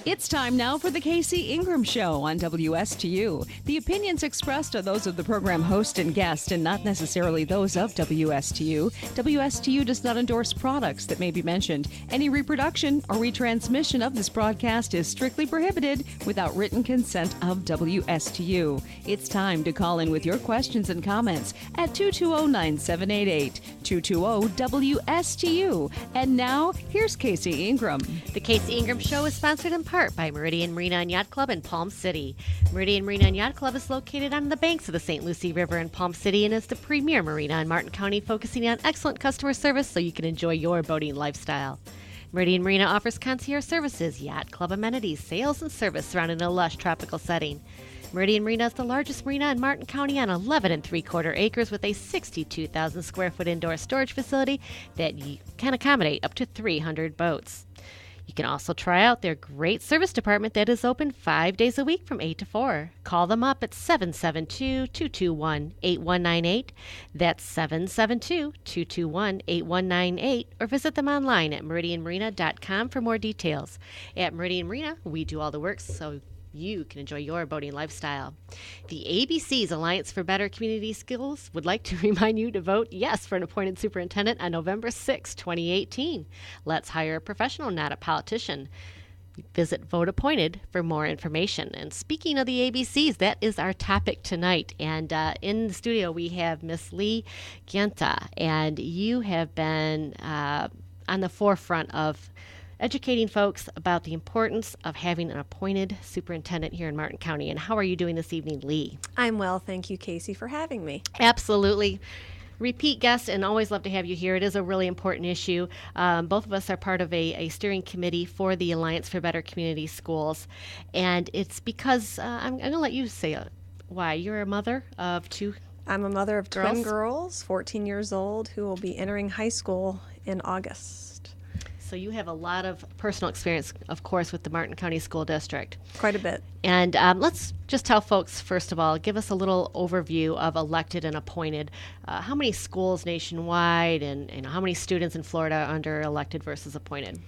It's time now for the KC Ingram Show on WSTU. The opinions expressed are those of the program host and guest and not necessarily those of WSTU. WSTU does not endorse products that may be mentioned. Any reproduction or retransmission of this broadcast is strictly prohibited without written consent of WSTU. It's time to call in with your questions and comments at 220-9788, 220-WSTU. And now, here's KC Ingram. The KC Ingram Show is sponsored in part by Meridian Marina and Yacht Club in Palm City. Meridian Marina and Yacht Club is located on the banks of the St. Lucie River in Palm City and is the premier marina in Martin County, focusing on excellent customer service so you can enjoy your boating lifestyle. Meridian Marina offers concierge services, yacht club amenities, sales, and service surrounding a lush tropical setting. Meridian Marina is the largest marina in Martin County on 11 3/4 acres with a 62,000 square foot indoor storage facility that can accommodate up to 300 boats. You can also try out their great service department that is open 5 days a week from 8 to 4. Call them up at 772-221-8198. That's 772-221-8198, or visit them online at meridianmarina.com for more details. At Meridian Marina, we do all the work so you can enjoy your boating lifestyle. The ABC's Alliance for Better Community Schools would like to remind you to vote yes for an appointed superintendent on November 6, 2018. Let's hire a professional, not a politician. Visit Vote Appointed for more information. And speaking of the ABCs, that is our topic tonight. And in the studio, we have Miss Lee Gienta, and you have been on the forefront of educating folks about the importance of having an appointed superintendent here in Martin County. And how are you doing this evening, Lee? I'm well, thank you, Casey, for having me. Absolutely. Repeat guest, and always love to have you here. It is a really important issue. Both of us are part of a steering committee for the Alliance for Better Community Schools. And it's because, I'm going to let you say why. You're a mother of two I'm a mother of twin girls, 14 years old, who will be entering high school in August. So you have a lot of personal experience, of course, with the Martin County School District. Quite a bit. And let's just tell folks, first of all, give us a little overview of elected and appointed. How many schools nationwide and how many students in Florida are under elected versus appointed?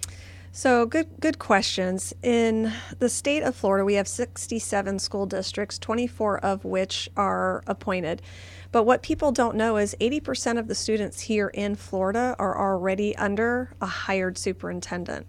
So good questions. In the state of Florida, we have 67 school districts, 24 of which are appointed. But what people don't know is 80% of the students here in Florida are already under a hired superintendent.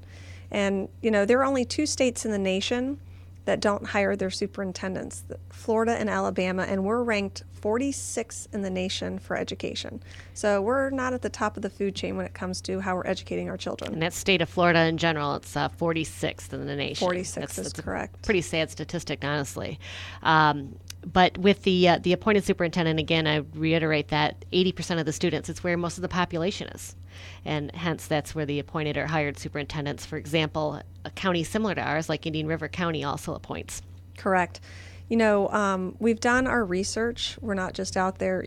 And, you know, there are only two states in the nation that don't hire their superintendents, Florida and Alabama, and we're ranked 46th in the nation for education. So we're not at the top of the food chain when it comes to how we're educating our children. And that state of Florida in general, it's 46th in the nation. 46th is correct. Pretty sad statistic, honestly. But with the appointed superintendent, again, I reiterate that 80% of the students, it's where most of the population is. And hence, that's where the appointed or hired superintendents, for example, a county similar to ours, like Indian River County, also appoints. Correct. You know, we've done our research. We're not just out there,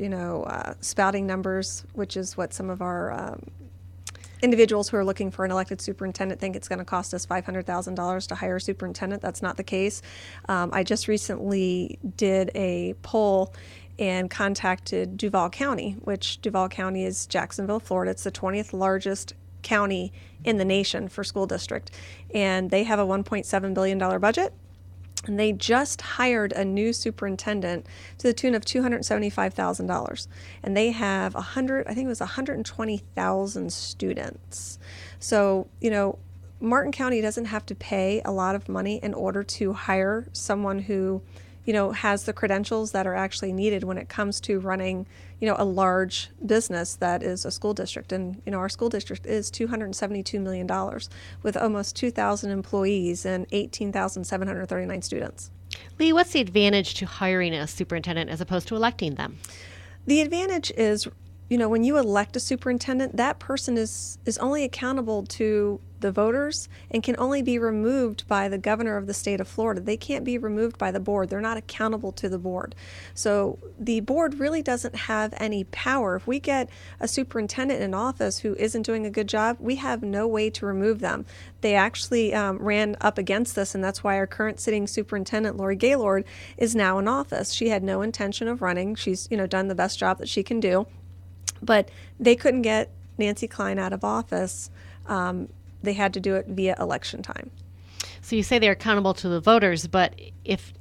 spouting numbers, which is what some of our individuals who are looking for an elected superintendent think it's going to cost us $500,000 to hire a superintendent. That's not the case. I just recently did a poll and contacted Duval County, which Duval County is Jacksonville, Florida. It's the 20th largest county in the nation for school district. And they have a $1.7 billion budget. And they just hired a new superintendent to the tune of $275,000. And they have 120,000 students. So, Martin County doesn't have to pay a lot of money in order to hire someone who, has the credentials that are actually needed when it comes to running, a large business that is a school district. And, our school district is $272 million with almost 2,000 employees and 18,739 students. Lee, what's the advantage to hiring a superintendent as opposed to electing them? The advantage is, when you elect a superintendent, that person is only accountable to the voters and can only be removed by the governor of the state of Florida. They can't be removed by the board. They're not accountable to the board. So the board really doesn't have any power. If we get a superintendent in office who isn't doing a good job, we have no way to remove them. They actually ran up against this, and that's why our current sitting superintendent, Lori Gaylord, is now in office. She had no intention of running. She's, done the best job that she can do. But they couldn't get Nancy Klein out of office. They had to do it via election time. So you say they're accountable to the voters, but if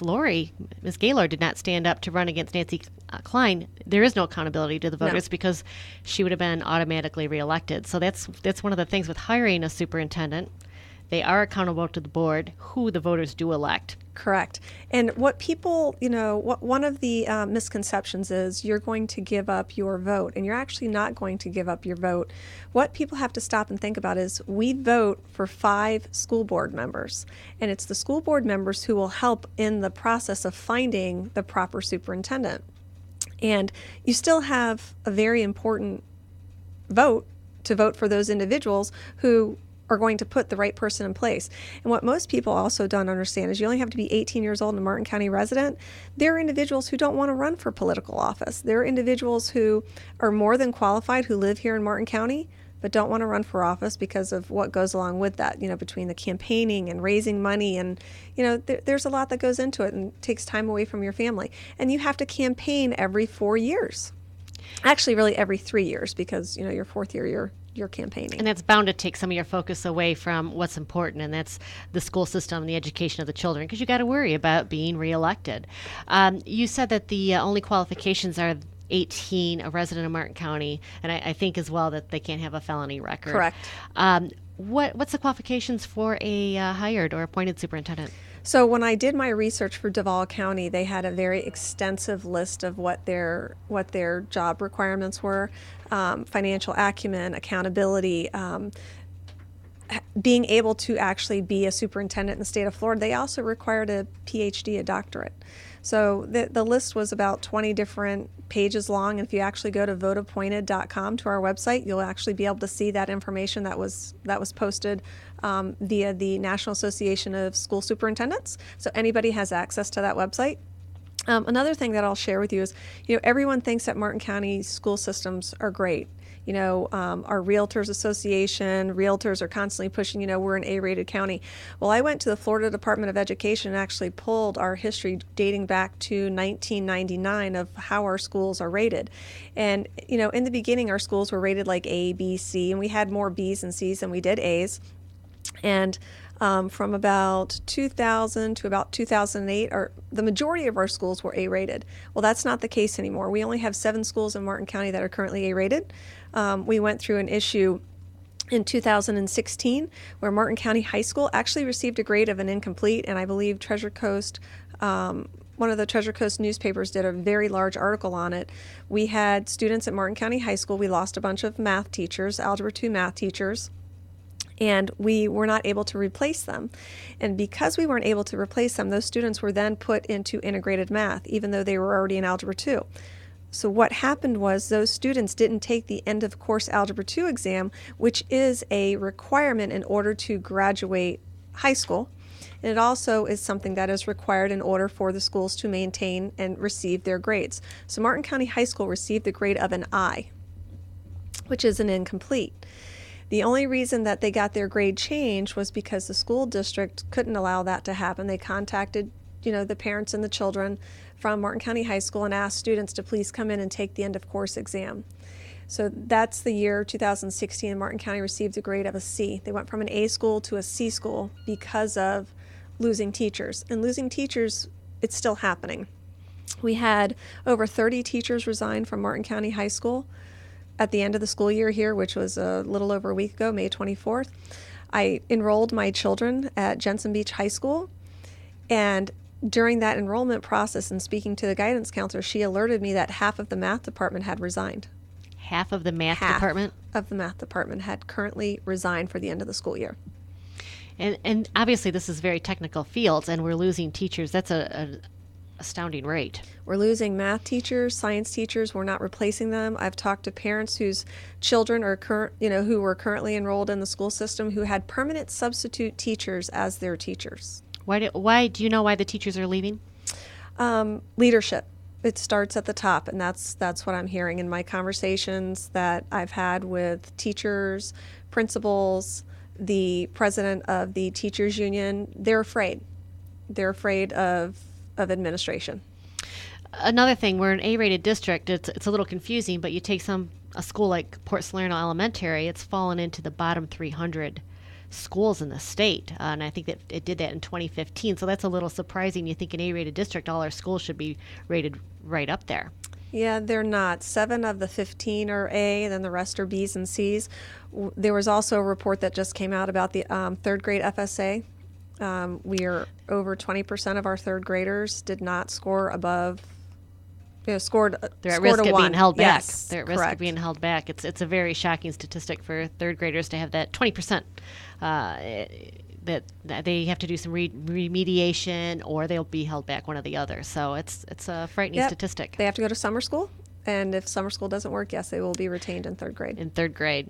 Lori, Ms. Gaylord, did not stand up to run against Nancy Klein, there is no accountability to the voters because she would have been automatically reelected. So that's one of the things with hiring a superintendent. They are accountable to the board who the voters do elect. Correct. And what people, one of the misconceptions is you're going to give up your vote, and you're actually not going to give up your vote. What people have to stop and think about is we vote for 5 school board members, and it's the school board members who will help in the process of finding the proper superintendent. And you still have a very important vote to vote for those individuals who are going to put the right person in place. And what most people also don't understand is you only have to be 18 years old and a Martin County resident. There are individuals who don't want to run for political office. There are individuals who are more than qualified who live here in Martin County but don't want to run for office because of what goes along with that, between the campaigning and raising money. And, there's a lot that goes into it and takes time away from your family. And you have to campaign every 4 years. Actually, really every 3 years because, your 4th year, you're campaigning. And that's bound to take some of your focus away from what's important, and that's the school system and the education of the children, because you got to worry about being reelected. You said that the only qualifications are 18, a resident of Martin County, and I think as well that they can't have a felony record. Correct. What's the qualifications for a hired or appointed superintendent? So when I did my research for Duval County, they had a very extensive list of what their job requirements were: financial acumen, accountability, being able to actually be a superintendent in the state of Florida. They also required a PhD, a doctorate. So the list was about 20 different pages long. And if you actually go to voteappointed.com to our website, you'll actually be able to see that information that was posted via the National Association of School Superintendents. So anybody has access to that website. Another thing that I'll share with you is, everyone thinks that Martin County school systems are great. Our Realtors Association, realtors are constantly pushing, we're an A-rated county. Well, I went to the Florida Department of Education and actually pulled our history dating back to 1999 of how our schools are rated. And, in the beginning, our schools were rated like A, B, C, and we had more Bs and Cs than we did As. And from about 2000 to about 2008, the majority of our schools were A-rated. Well, that's not the case anymore. We only have 7 schools in Martin County that are currently A-rated. We went through an issue in 2016 where Martin County High School actually received a grade of an incomplete, and I believe Treasure Coast, one of the Treasure Coast newspapers did a very large article on it. We had students at Martin County High School. We lost a bunch of math teachers, Algebra 2 math teachers, and we were not able to replace them. And because we weren't able to replace them, those students were then put into integrated math, even though they were already in Algebra 2. So what happened was those students didn't take the end of course Algebra 2 exam, which is a requirement in order to graduate high school. And it also is something that is required in order for the schools to maintain and receive their grades. So Martin County High School received the grade of an I, which is an incomplete. The only reason that they got their grade changed was because the school district couldn't allow that to happen. They contacted, the parents and the children from Martin County High School and asked students to please come in and take the end of course exam. So that's the year 2016, and Martin County received a grade of a C. They went from an A school to a C school because of losing teachers. And losing teachers, it's still happening. We had over 30 teachers resign from Martin County High School at the end of the school year here, which was a little over a week ago, May 24th. I enrolled my children at Jensen Beach High School, and during that enrollment process and speaking to the guidance counselor, she alerted me that half of the math department had resigned. Half of the math department? Half of the math department had currently resigned for the end of the school year. And obviously this is very technical fields, and we're losing teachers. That's a astounding rate. We're losing math teachers, science teachers. We're not replacing them. I've talked to parents whose children are who were currently enrolled in the school system who had permanent substitute teachers as their teachers. Why do you know why the teachers are leaving? Leadership. It starts at the top, and that's what I'm hearing in my conversations that I've had with teachers, principals, the president of the teachers union. They're afraid. They're afraid of administration. Another thing, we're an A-rated district. It's a little confusing, but you take a school like Port Salerno Elementary, it's fallen into the bottom 300 schools in the state. And I think that it did that in 2015. So that's a little surprising. You think an A-rated district, all our schools should be rated right up there. Yeah, they're not. 7 of the 15 are A, then the rest are Bs and Cs. There was also a report that just came out about the third grade FSA. We are over 20% of our third graders did not score above. Scored. They're at scored risk a of 1. being held back. Yes, They're at risk correct. of being held back. It's a very shocking statistic for third graders to have that 20%. That they have to do some remediation, or they'll be held back, one or the other. So it's a frightening Yep. statistic. They have to go to summer school, and if summer school doesn't work, yes, they will be retained in third grade. In third grade.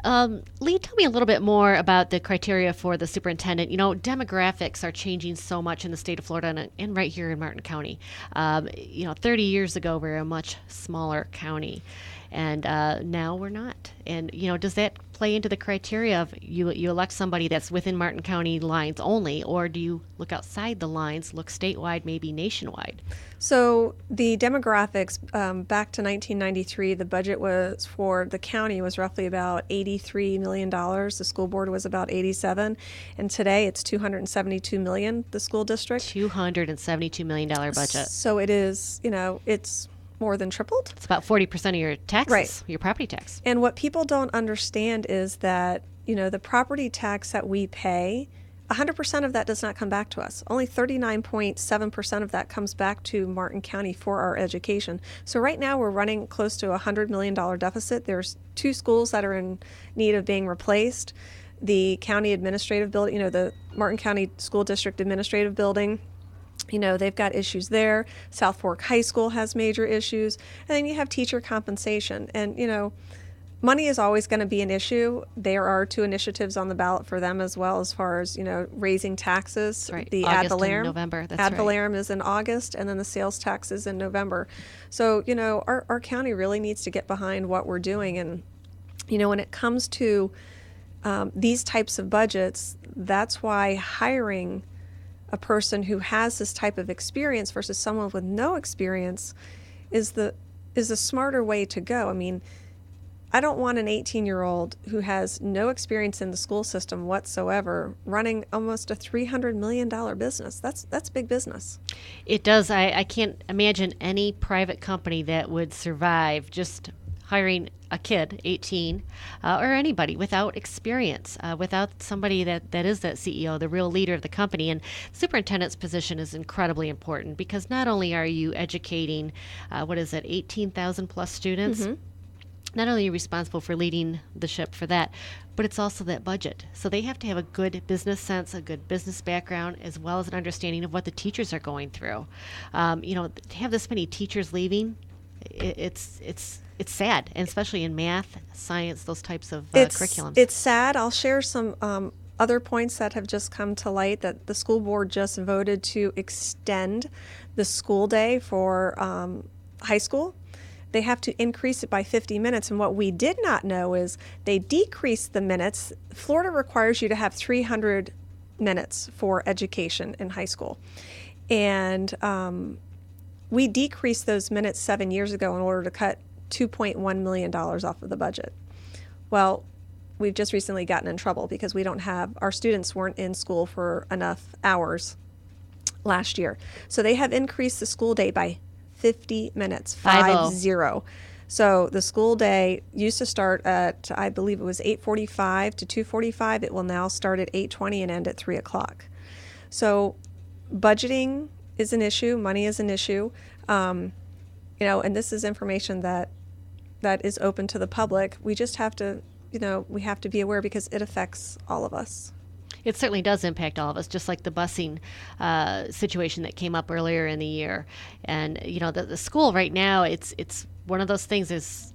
Lee, tell me a little bit more about the criteria for the superintendent. Demographics are changing so much in the state of Florida and right here in Martin County. 30 years ago, we were a much smaller county, and now we're not. And, does that play into the criteria of you elect somebody that's within Martin County lines only, or do you look outside the lines, look statewide, maybe nationwide? So the demographics, back to 1993, the budget was for the county was roughly about $83 million. The school board was about 87, and today it's $272 million. The school district $272 million budget. So it is, it's more than tripled. It's about 40% of your taxes, Right. your property tax. And what people don't understand is that the property tax that we pay, 100% of that does not come back to us. Only 39.7% of that comes back to Martin County for our education. So right now we're running close to a $100 million deficit. There's 2 schools that are in need of being replaced. The county administrative building, the Martin County School District Administrative Building, they've got issues there. South Fork High School has major issues. And then you have teacher compensation. And, money is always going to be an issue. There are 2 initiatives on the ballot for them as well, as far as, raising taxes. That's right. The August ad valorem. and November. That's ad right. valorem is in August, and then the sales tax is in November. So, our county really needs to get behind what we're doing. And, when it comes to these types of budgets, that's why hiring a person who has this type of experience versus someone with no experience is a smarter way to go. I mean, I don't want an 18-year-old who has no experience in the school system whatsoever running almost a $300 million business. That's big business. It does. I can't imagine any private company that would survive just hiring a kid, 18, or anybody without experience, without somebody that is that CEO, the real leader of the company. And superintendent's position is incredibly important because not only are you educating, 18,000 plus students, not only are you responsible for leading the ship for that, but it's also that budget. So they have to have a good business sense, a good business background, as well as an understanding of what the teachers are going through. To have this many teachers leaving, it's sad, and especially in math, science, those types of curriculums. It's sad. I'll share some other points that have just come to light that the school board just voted to extend the school day for high school. They have to increase it by 50 minutes. And what we did not know is they decreased the minutes. Florida requires you to have 300 minutes for education in high school. And we decreased those minutes 7 years ago in order to cut $2.1 million off of the budget. Well, we've just recently gotten in trouble because our students weren't in school for enough hours last year. So they have increased the school day by 50 minutes, 50. So the school day used to start at, I believe it was 8:45 to 2:45. It will now start at 8:20 and end at 3 o'clock. So budgeting is an issue. Money is an issue. And this is information that is open to the public. We just have to, we have to be aware because it affects all of us. It certainly does impact all of us, just like the busing situation that came up earlier in the year. And, the school right now, it's one of those things is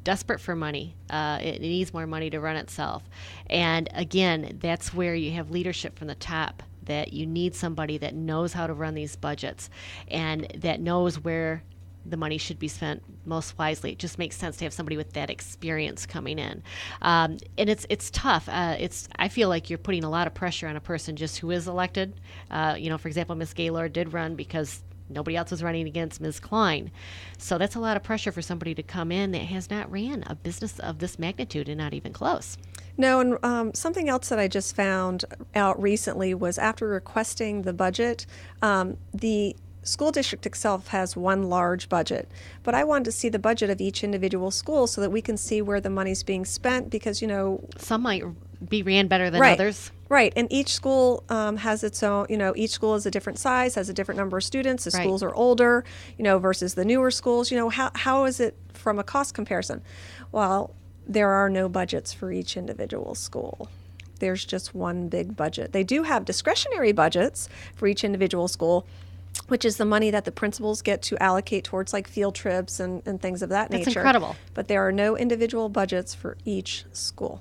desperate for money. It needs more money to run itself. And again, that's where you have leadership from the top, that you need somebody that knows how to run these budgets and that knows where the money should be spent most wisely. It just makes sense to have somebody with that experience coming in. And it's tough. I feel like you're putting a lot of pressure on a person just who is elected. For example, Ms. Gaylord did run because Nobody else was running against Ms. Klein. So that's a lot of pressure for somebody to come in that has not ran a business of this magnitude and not even close. No, and something else that I just found out recently was after requesting the budget, the school district itself has one large budget, but I wanted to see the budget of each individual school so that we can see where the money's being spent because, some might be ran better than right, others. Right, and each school has its own, each school is a different size, has a different number of students. The schools are older, versus the newer schools. How is it from a cost comparison? Well, there are no budgets for each individual school. There's just one big budget. They do have discretionary budgets for each individual school, which is the money that the principals get to allocate towards like field trips and things of that nature. That's incredible. But there are no individual budgets for each school.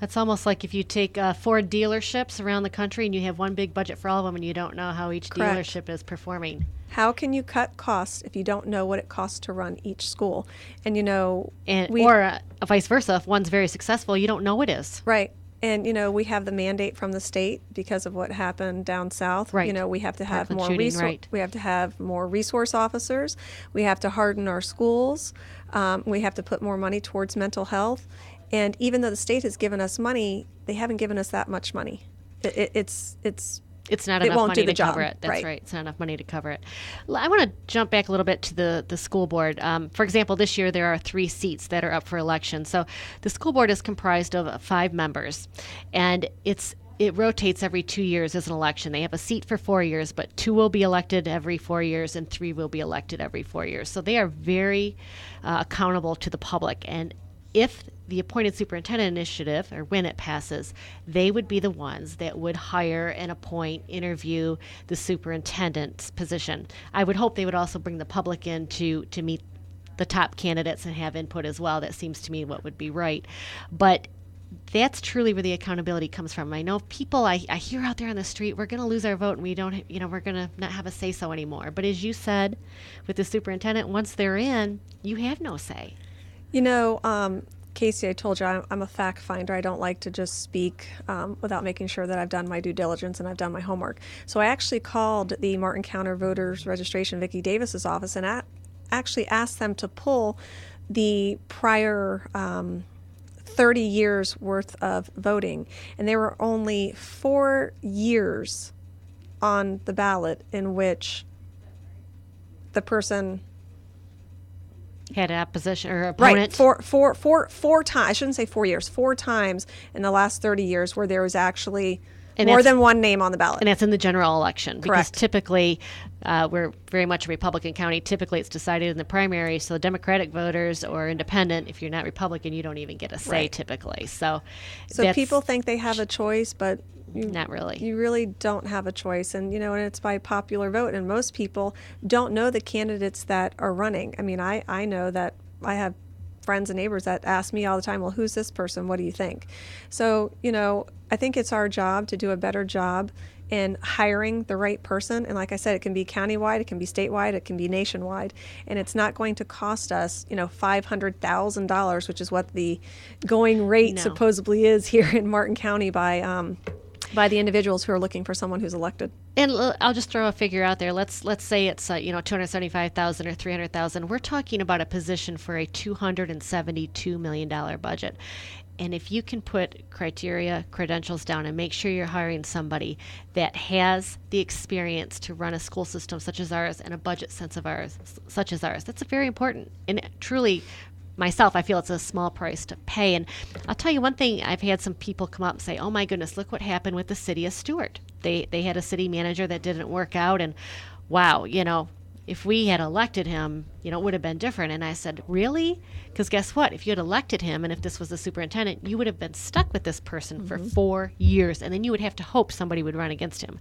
That's almost like if you take 4 dealerships around the country and you have one big budget for all of them and you don't know how each Correct. dealership is performing. How can you cut costs if you don't know what it costs to run each school? And or vice versa, if one's very successful, you don't know it is. Right. And we have the mandate from the state because of what happened down south. Right. We have to have Parkland more shooting, right. We have to have more resource officers. We have to harden our schools. We have to put more money towards mental health. And even though the state has given us money, they haven't given us that much money. It's not it enough won't money do the to job. cover it. That's Right. right. It's not enough money to cover it. I want to jump back a little bit to the school board. For example, this year there are 3 seats that are up for election. So the school board is comprised of 5 members, and it rotates every 2 years as an election. They have a seat for 4 years, but 2 will be elected every 4 years and 3 will be elected every 4 years. So they are very accountable to the public. And if the appointed superintendent initiative, or when it passes, they would be the ones that would hire and appoint, interview the superintendent's position. I would hope they would also bring the public in to meet the top candidates and have input as well. That seems to me what would be right. But that's truly where the accountability comes from. I know people I hear out there on the street, we're going to lose our vote and we're going to not have a say-so anymore. But as you said, with the superintendent, once they're in, you have no say. Casey, I told you I'm a fact finder. I don't like to just speak without making sure that I've done my due diligence and I've done my homework. So I actually called the Martin County Voters Registration, Vicki Davis's office, and actually asked them to pull the prior 30 years worth of voting. And there were only 4 years on the ballot in which the person had an opposition or opponent. Right, four times. I shouldn't say 4 years. 4 times in the last 30 years where there was actually more than one name on the ballot. And that's in the general election. Correct. Because typically, we're very much a Republican county. Typically, it's decided in the primary. So Democratic voters or independent, if you're not Republican, you don't even get a say Right. typically. So people think they have a choice, but not really. You really don't have a choice. And, and it's by popular vote. And most people don't know the candidates that are running. I mean, I know that I have friends and neighbors that ask me all the time, well, who's this person? What do you think? So, I think it's our job to do a better job in hiring the right person. And like I said, it can be countywide, it can be statewide, it can be nationwide. And it's not going to cost us, $500,000, which is what the going rate supposedly is here in Martin County by the individuals who are looking for someone who's elected. And I'll just throw a figure out there. Let's say it's $275,000 or $300,000. We're talking about a position for a $272 million budget. And if you can put criteria, credentials down and make sure you're hiring somebody that has the experience to run a school system such as ours and a budget sense of ours, such as ours, that's very important. And truly, myself, I feel it's a small price to pay. And I'll tell you one thing, I've had some people come up and say, oh my goodness, look what happened with the city of Stewart. They had a city manager that didn't work out, and wow, if we had elected him, it would have been different. And I said, really? Because guess what? If you had elected him, and if this was the superintendent, you would have been stuck with this person for 4 years, and then you would have to hope somebody would run against him.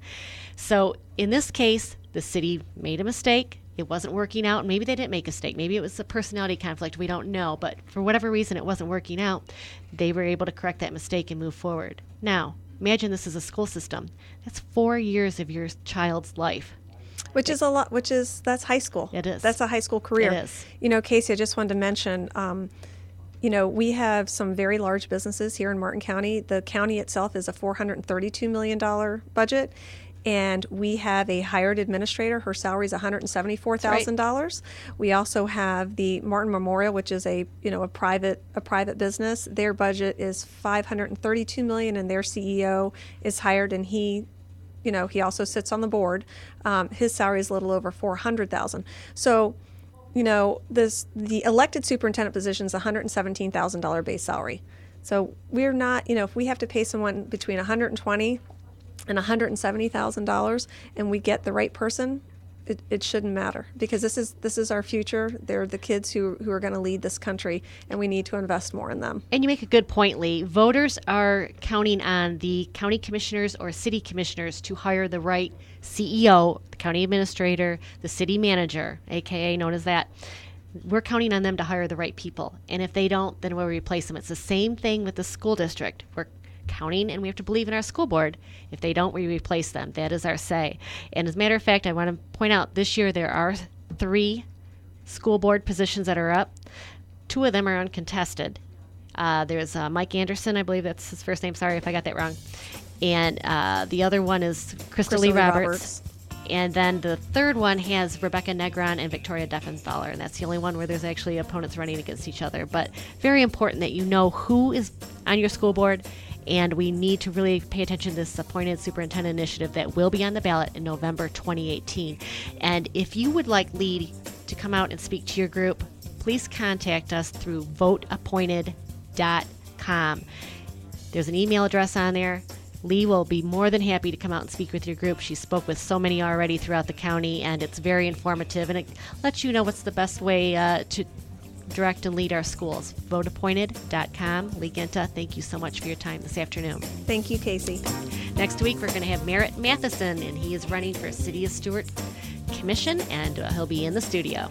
So in this case, the city made a mistake. It wasn't working out. Maybe they didn't make a mistake. Maybe it was a personality conflict. We don't know. But for whatever reason, it wasn't working out. They were able to correct that mistake and move forward. Now, imagine this is a school system. That's 4 years of your child's life. Which is a lot, that's high school. It is. That's a high school career. It is. Casey, I just wanted to mention, we have some very large businesses here in Martin County. The county itself is a $432 million budget. And we have a hired administrator. Her salary is $174,000. We also have the Martin Memorial, which is a private business. Their budget is $532 million, and their CEO is hired, and he also sits on the board. His salary is a little over $400,000. So, the elected superintendent position is $117,000 base salary. So we're not, if we have to pay someone between $120,000 and $170,000, and we get the right person, it shouldn't matter, because this is our future. They're the kids who are going to lead this country, and we need to invest more in them. And you make a good point, Lee. Voters are counting on the county commissioners or city commissioners to hire the right CEO, the county administrator, the city manager, aka known as that. We're counting on them to hire the right people. And if they don't, then we'll replace them. It's the same thing with the school district. We're counting, and we have to believe in our school board. If they don't, we replace them. That is our say. And as a matter of fact, I want to point out this year there are 3 school board positions that are up. 2 of them are uncontested. There's Mike Anderson, I believe that's his first name. Sorry if I got that wrong. And the other one is Crystal Lee Roberts. And then the third one has Rebecca Negron and Victoria Deffenthaler, and that's the only one where there's actually opponents running against each other. But very important that you know who is on your school board, and we need to really pay attention to this appointed superintendent initiative that will be on the ballot in November 2018. And if you would like Lee to come out and speak to your group, please contact us through voteappointed.com. There's an email address on there. Lee will be more than happy to come out and speak with your group. She spoke with so many already throughout the county, and it's very informative, and it lets you know what's the best way to direct and lead our schools. Voteappointed.com. Lee Ginta, thank you so much for your time this afternoon. Thank you, Casey. Next week, we're going to have Merritt Matheson, and he is running for City of Stewart Commission, and he'll be in the studio.